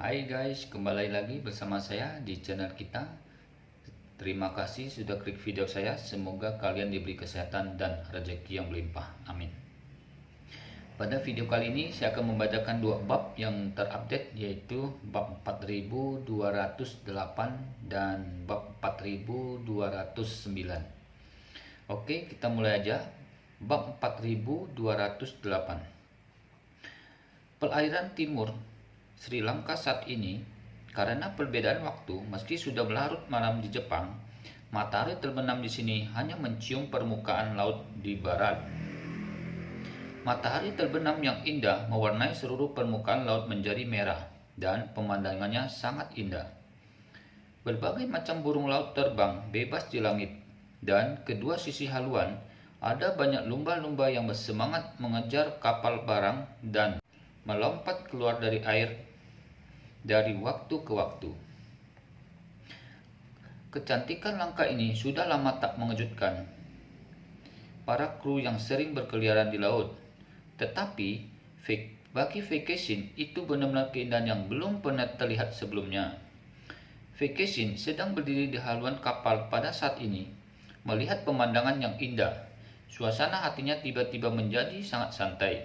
Hai guys, kembali lagi bersama saya di channel kita. Terima kasih sudah klik video saya. Semoga kalian diberi kesehatan dan rezeki yang melimpah. Amin. Pada video kali ini saya akan membacakan dua bab yang terupdate, yaitu bab 4208 dan bab 4209. Oke, kita mulai aja. Bab 4208. Perairan timur Sri Lanka saat ini, karena perbedaan waktu, meski sudah berlarut malam di Jepang, matahari terbenam di sini hanya mencium permukaan laut di barat. Matahari terbenam yang indah mewarnai seluruh permukaan laut menjadi merah, dan pemandangannya sangat indah. Berbagai macam burung laut terbang bebas di langit, dan kedua sisi haluan ada banyak lumba-lumba yang bersemangat mengejar kapal barang dan melompat keluar dari air dari waktu ke waktu. Kecantikan langka ini sudah lama tak mengejutkan para kru yang sering berkeliaran di laut. Tetapi bagi Vacation itu benar-benar keindahan yang belum pernah terlihat sebelumnya. Vacation sedang berdiri di haluan kapal pada saat ini, melihat pemandangan yang indah. Suasana hatinya tiba-tiba menjadi sangat santai.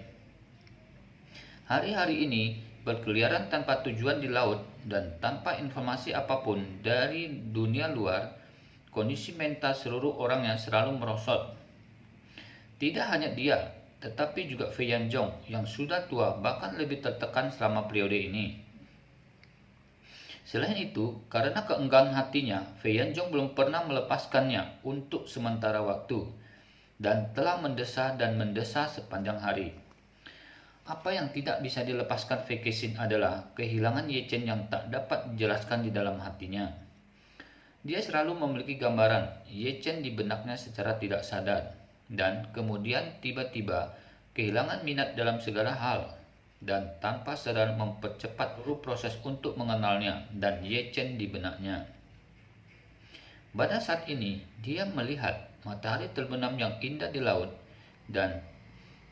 Hari-hari ini berkeliaran tanpa tujuan di laut dan tanpa informasi apapun dari dunia luar, kondisi mental seluruh orang yang selalu merosot. Tidak hanya dia, tetapi juga Fei Yanjong yang sudah tua bahkan lebih tertekan selama periode ini. Selain itu, karena keengganan hatinya, Fei Yanjong belum pernah melepaskannya untuk sementara waktu dan telah mendesah dan mendesah sepanjang hari. Apa yang tidak bisa dilepaskan Vacation adalah kehilangan Ye Chen yang tak dapat dijelaskan di dalam hatinya. Dia selalu memiliki gambaran Ye Chen di benaknya secara tidak sadar, dan kemudian tiba-tiba kehilangan minat dalam segala hal, dan tanpa sadar mempercepat seluruh proses untuk mengenalnya dan Ye Chen di benaknya. Pada saat ini, dia melihat matahari terbenam yang indah di laut, dan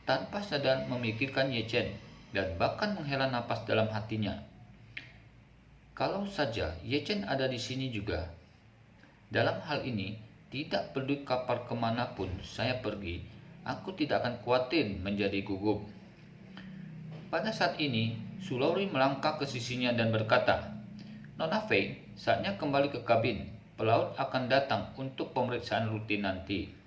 tanpa sadar memikirkan Ye Chen dan bahkan menghela napas dalam hatinya. Kalau saja Ye Chen ada di sini juga. Dalam hal ini, tidak peduli kapal kemanapun saya pergi, aku tidak akan khawatir menjadi gugup. Pada saat ini, Sulori melangkah ke sisinya dan berkata, "Nona Fei, saatnya kembali ke kabin. Pelaut akan datang untuk pemeriksaan rutin nanti."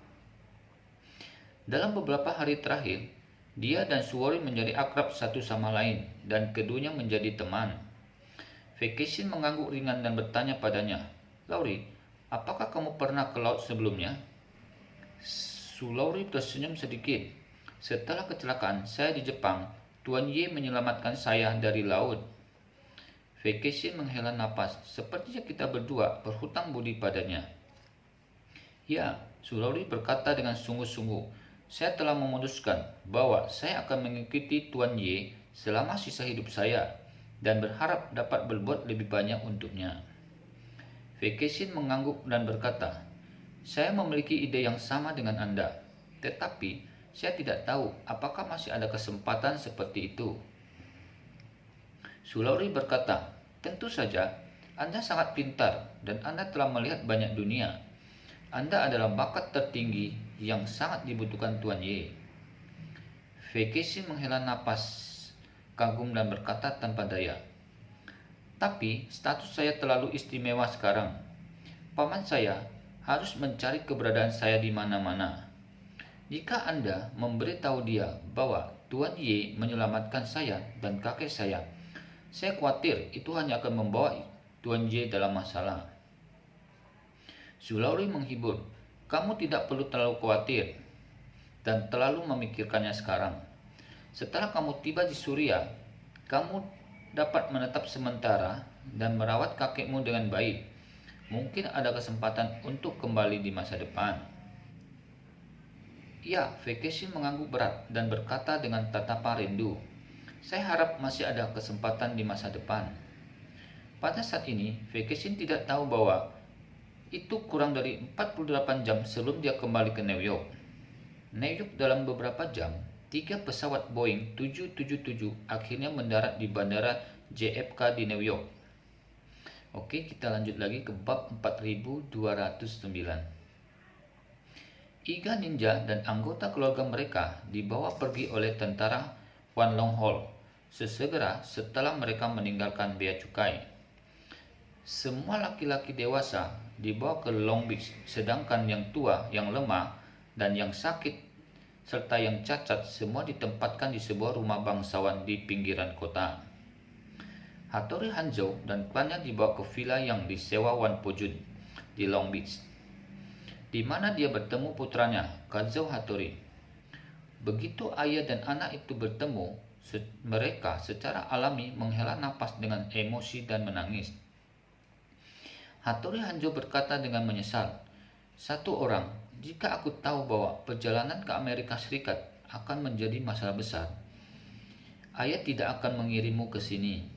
Dalam beberapa hari terakhir, dia dan Suwori menjadi akrab satu sama lain dan keduanya menjadi teman. Vacation mengangguk ringan dan bertanya padanya, "Lauri, apakah kamu pernah ke laut sebelumnya?" Lauri tersenyum sedikit. "Setelah kecelakaan saya di Jepang, Tuan Ye menyelamatkan saya dari laut." Vacation menghela napas. "Sepertinya kita berdua berhutang budi padanya." "Ya," Lauri berkata dengan sungguh-sungguh. "Saya telah memutuskan bahwa saya akan mengikuti Tuan Ye selama sisa hidup saya dan berharap dapat berbuat lebih banyak untuknya." Vacation mengangguk dan berkata, "Saya memiliki ide yang sama dengan Anda, tetapi saya tidak tahu apakah masih ada kesempatan seperti itu." Sulawesi berkata, "Tentu saja, Anda sangat pintar dan Anda telah melihat banyak dunia. Anda adalah bakat tertinggi yang sangat dibutuhkan Tuan Ye." Vacation menghela napas kagum dan berkata tanpa daya, "Tapi status saya terlalu istimewa sekarang. Paman saya harus mencari keberadaan saya di mana-mana. Jika Anda memberitahu dia bahwa Tuan Ye menyelamatkan saya dan kakek saya khawatir itu hanya akan membawa Tuan Ye dalam masalah." Sulawesi menghibur, "Kamu tidak perlu terlalu khawatir dan terlalu memikirkannya sekarang. Setelah kamu tiba di Surya, kamu dapat menetap sementara dan merawat kakekmu dengan baik. Mungkin ada kesempatan untuk kembali di masa depan." Ya, Vacation mengangguk berat dan berkata dengan tatapan rindu, "Saya harap masih ada kesempatan di masa depan." Pada saat ini, Vacation tidak tahu bahwa itu kurang dari 48 jam sebelum dia kembali ke New York. Dalam beberapa jam, 3 pesawat Boeing 777 akhirnya mendarat di Bandara JFK di New York. Oke, kita lanjut lagi ke bab 4209. Iga ninja dan anggota keluarga mereka dibawa pergi oleh tentara Wan Long Hol sesegera setelah mereka meninggalkan bea cukai. Semua laki-laki dewasa dibawa ke Long Beach, sedangkan yang tua, yang lemah, dan yang sakit, serta yang cacat semua ditempatkan di sebuah rumah bangsawan di pinggiran kota. Hattori Hanzo dan klannya dibawa ke villa yang disewa Wan Po-jun di Long Beach, di mana dia bertemu putranya, Kazuo Hattori. Begitu ayah dan anak itu bertemu, mereka secara alami menghela napas dengan emosi dan menangis. Hattori Hanzo berkata dengan menyesal, "Satu orang, jika aku tahu bahwa perjalanan ke Amerika Serikat akan menjadi masalah besar, ayah tidak akan mengirimmu ke sini."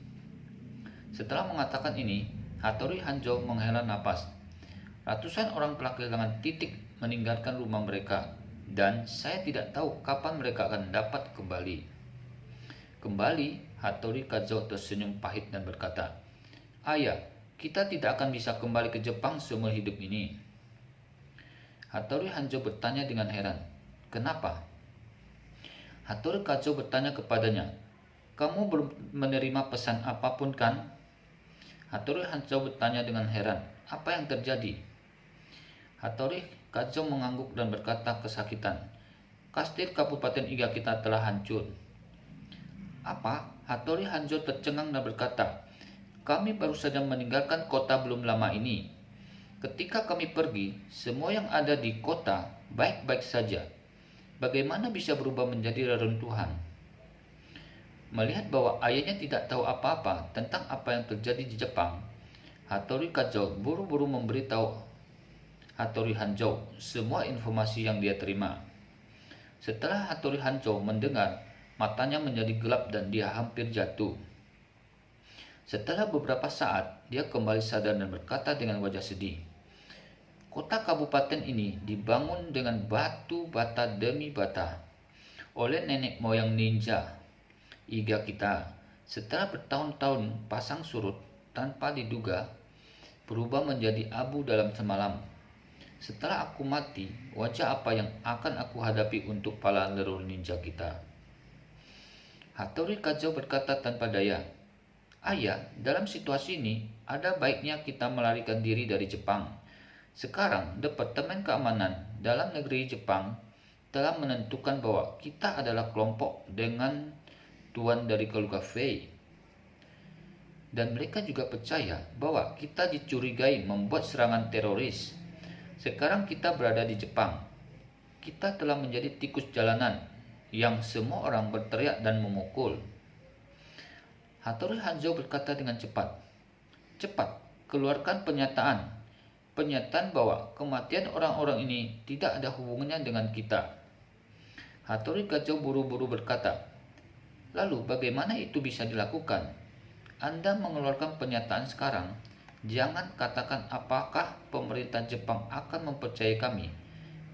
Setelah mengatakan ini, Hattori Hanzo menghela napas. Ratusan orang telah kehilangan titik meninggalkan rumah mereka, dan saya tidak tahu kapan mereka akan dapat kembali. Kembali, Hattori Kazuo tersenyum pahit dan berkata, "Ayah, kita tidak akan bisa kembali ke Jepang seumur hidup ini." Hattori Hanzo bertanya dengan heran, "Kenapa?" Hattori Kazuo bertanya kepadanya, "Kamu belum menerima pesan apapun kan?" Hattori Hanzo bertanya dengan heran, "Apa yang terjadi?" Hattori Kazuo mengangguk dan berkata kesakitan, "Kastil Kabupaten Iga kita telah hancur." "Apa?" Hattori Hanzo tercengang dan berkata, "Kami baru saja meninggalkan kota belum lama ini. Ketika kami pergi, semua yang ada di kota baik-baik saja. Bagaimana bisa berubah menjadi reruntuhan?" Melihat bahwa ayahnya tidak tahu apa-apa tentang apa yang terjadi di Jepang, Hattori Kazuo buru-buru memberitahu Hattori Hanzo semua informasi yang dia terima. Setelah Hattori Hanzo mendengar, matanya menjadi gelap dan dia hampir jatuh. Setelah beberapa saat, dia kembali sadar dan berkata dengan wajah sedih, "Kota kabupaten ini dibangun dengan batu bata demi bata oleh nenek moyang ninja Iga kita. Setelah bertahun-tahun pasang surut tanpa diduga, berubah menjadi abu dalam semalam. Setelah aku mati, wajah apa yang akan aku hadapi untuk para leluhur ninja kita?" Hattori Kazuo berkata tanpa daya, "Ayah, dalam situasi ini, ada baiknya kita melarikan diri dari Jepang. Sekarang, Departemen Keamanan Dalam Negeri Jepang telah menentukan bahwa kita adalah kelompok dengan tuan dari keluarga Fei. Dan mereka juga percaya bahwa kita dicurigai membuat serangan teroris. Sekarang kita berada di Jepang. Kita telah menjadi tikus jalanan yang semua orang berteriak dan memukul." Hattori Hanzo berkata dengan cepat, "Cepat, keluarkan pernyataan. Pernyataan bahwa kematian orang-orang ini tidak ada hubungannya dengan kita." Hattori Kazuo buru-buru berkata, "Lalu bagaimana itu bisa dilakukan? Anda mengeluarkan pernyataan sekarang. Jangan katakan apakah pemerintah Jepang akan mempercayai kami.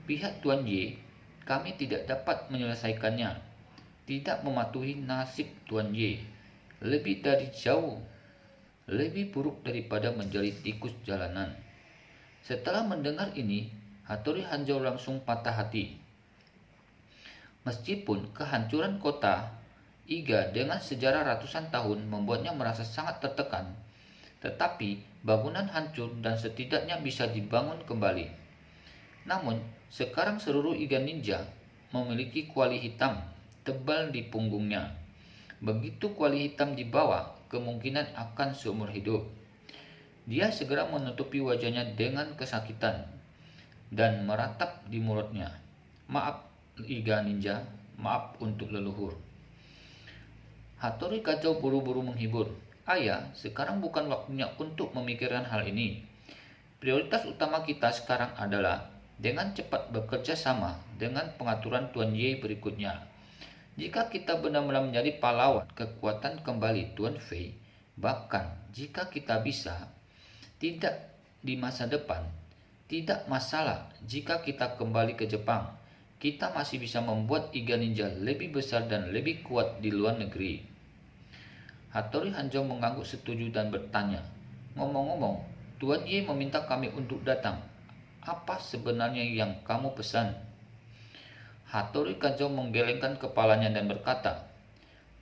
Pihak Tuan Ye, kami tidak dapat menyelesaikannya. Tidak mematuhi nasib Tuan Ye. Lebih dari jauh, lebih buruk daripada menjadi tikus jalanan." Setelah mendengar ini, Hattori Hanzo langsung patah hati. Meskipun kehancuran kota Iga dengan sejarah ratusan tahun membuatnya merasa sangat tertekan, tetapi bangunan hancur dan setidaknya bisa dibangun kembali. Namun, sekarang seluruh Iga Ninja memiliki kuali hitam tebal di punggungnya. Begitu kuali hitam dibawa, kemungkinan akan seumur hidup. Dia segera menutupi wajahnya dengan kesakitan dan meratap di mulutnya, "Maaf Iga Ninja, maaf untuk leluhur." Hattori Kazuo buru-buru menghibur, "Ayah, sekarang bukan waktunya untuk memikirkan hal ini. Prioritas utama kita sekarang adalah dengan cepat bekerja sama dengan pengaturan Tuan Ye berikutnya. Jika kita benar-benar menjadi pahlawan kekuatan kembali Tuan Fei, bahkan jika kita bisa, tidak di masa depan, tidak masalah jika kita kembali ke Jepang. Kita masih bisa membuat Iga Ninja lebih besar dan lebih kuat di luar negeri." Hattori Hanzo mengangguk setuju dan bertanya, "Ngomong-ngomong, Tuan Ye meminta kami untuk datang. Apa sebenarnya yang kamu pesan?" Hattori Hanzo menggelengkan kepalanya dan berkata,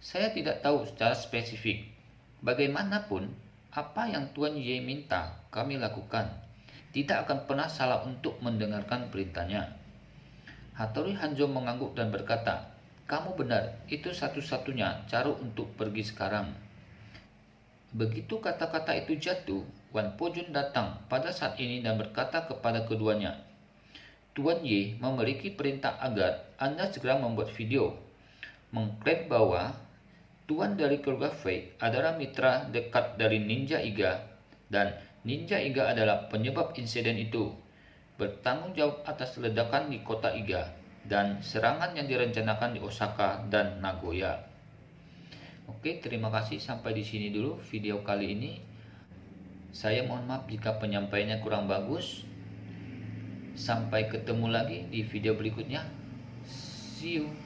"Saya tidak tahu secara spesifik. Bagaimanapun, apa yang Tuan Ye minta kami lakukan. Tidak akan pernah salah untuk mendengarkan perintahnya." Hattori Hanzo mengangguk dan berkata, "Kamu benar, itu satu-satunya cara untuk pergi sekarang." Begitu kata-kata itu jatuh, Wan Pojun datang pada saat ini dan berkata kepada keduanya, "Tuan Ye memiliki perintah agar Anda segera membuat video, mengklaim bahwa Tuan dari keluarga Fei adalah mitra dekat dari Ninja Iga dan Ninja Iga adalah penyebab insiden itu, bertanggung jawab atas ledakan di kota Iga dan serangan yang direncanakan di Osaka dan Nagoya." Oke, terima kasih, sampai di sini dulu video kali ini. Saya mohon maaf jika penyampaiannya kurang bagus. Sampai ketemu lagi di video berikutnya. See you.